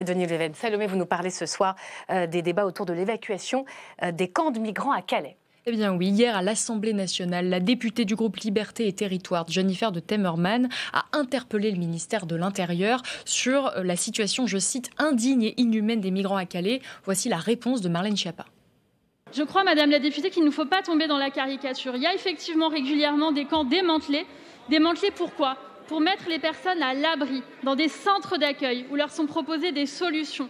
Denis Leven, Salomé, vous nous parlez ce soir des débats autour de l'évacuation des camps de migrants à Calais. Eh bien oui, hier à l'Assemblée nationale, la députée du groupe Liberté et Territoire, Jennifer de Temmerman, a interpellé le ministère de l'Intérieur sur la situation, je cite, indigne et inhumaine des migrants à Calais. Voici la réponse de Marlène Schiappa. Je crois, Madame la députée, qu'il ne faut pas tomber dans la caricature. Il y a effectivement régulièrement des camps démantelés. Démantelés pourquoi ? Pour mettre les personnes à l'abri dans des centres d'accueil où leur sont proposées des solutions.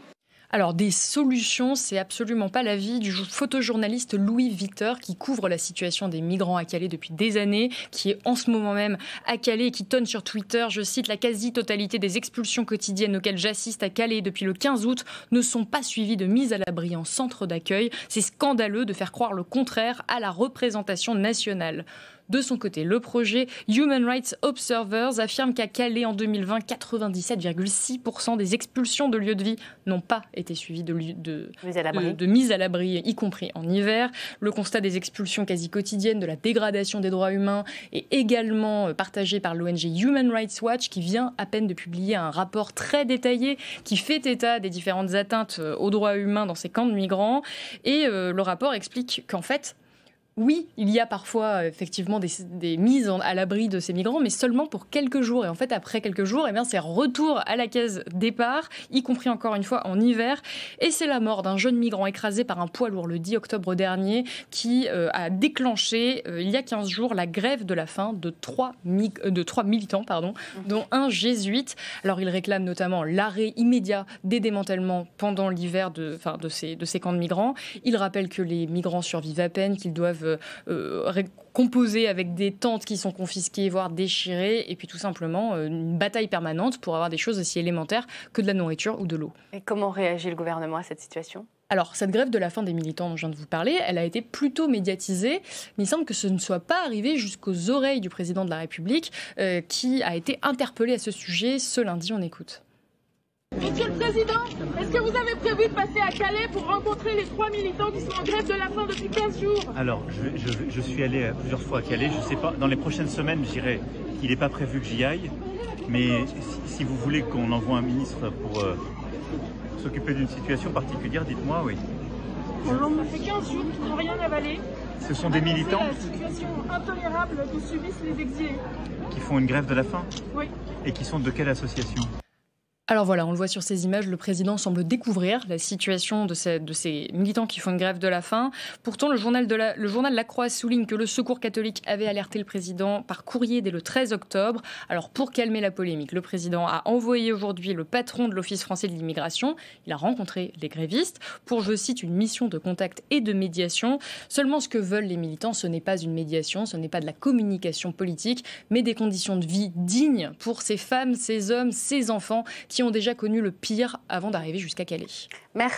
Alors, des solutions, c'est absolument pas l'avis du photojournaliste Louis Viter qui couvre la situation des migrants à Calais depuis des années, qui est en ce moment même à Calais et qui tonne sur Twitter, je cite, « La quasi-totalité des expulsions quotidiennes auxquelles j'assiste à Calais depuis le 15 août ne sont pas suivies de mise à l'abri en centre d'accueil. C'est scandaleux de faire croire le contraire à la représentation nationale. » De son côté, le projet Human Rights Observers affirme qu'à Calais, en 2020, 97,6% des expulsions de lieux de vie n'ont pas été suivies de mise à l'abri, y compris en hiver. Le constat des expulsions quasi quotidiennes, de la dégradation des droits humains est également partagé par l'ONG Human Rights Watch, qui vient à peine de publier un rapport très détaillé qui fait état des différentes atteintes aux droits humains dans ces camps de migrants. Et le rapport explique qu'en fait, oui, il y a parfois effectivement des mises à l'abri de ces migrants, mais seulement pour quelques jours. Et en fait, après quelques jours, eh bien, c'est retour à la case départ, y compris encore une fois en hiver. Et c'est la mort d'un jeune migrant écrasé par un poids lourd le 10 octobre dernier qui a déclenché, il y a 15 jours, la grève de la faim de trois militants, dont un jésuite. Alors, il réclame notamment l'arrêt immédiat des démantèlements pendant l'hiver de ces camps de migrants. Il rappelle que les migrants survivent à peine, qu'ils doivent composés avec des tentes qui sont confisquées, voire déchirées, et puis tout simplement une bataille permanente pour avoir des choses aussi élémentaires que de la nourriture ou de l'eau. Et comment réagit le gouvernement à cette situation ? Alors, cette grève de la faim des militants dont je viens de vous parler, elle a été plutôt médiatisée, mais il semble que ce ne soit pas arrivé jusqu'aux oreilles du président de la République, qui a été interpellé à ce sujet ce lundi. On écoute. Monsieur le Président, est-ce que vous avez prévu de passer à Calais pour rencontrer les 3 militants qui sont en grève de la faim depuis 15 jours ? Alors, je suis allé plusieurs fois à Calais. Je ne sais pas, dans les prochaines semaines, je dirais qu'il n'est pas prévu que j'y aille. Mais si vous voulez qu'on envoie un ministre pour s'occuper d'une situation particulière, dites-moi, oui. Ça fait 15 jours qu'ils n'ont rien avalé. Ce sont des militants la situation intolérable que subissent les exilés. Qui font une grève de la faim ? Oui. Et qui sont de quelle association ? Alors voilà, on le voit sur ces images, le président semble découvrir la situation de ces militants qui font une grève de la faim. Pourtant, le journal La Croix souligne que le Secours catholique avait alerté le président par courrier dès le 13 octobre. Alors pour calmer la polémique, le président a envoyé aujourd'hui le patron de l'Office français de l'immigration. Il a rencontré les grévistes pour, je cite, une mission de contact et de médiation. Seulement, ce que veulent les militants, ce n'est pas une médiation, ce n'est pas de la communication politique, mais des conditions de vie dignes pour ces femmes, ces hommes, ces enfants qui ont déjà connu le pire avant d'arriver jusqu'à Calais. Merci.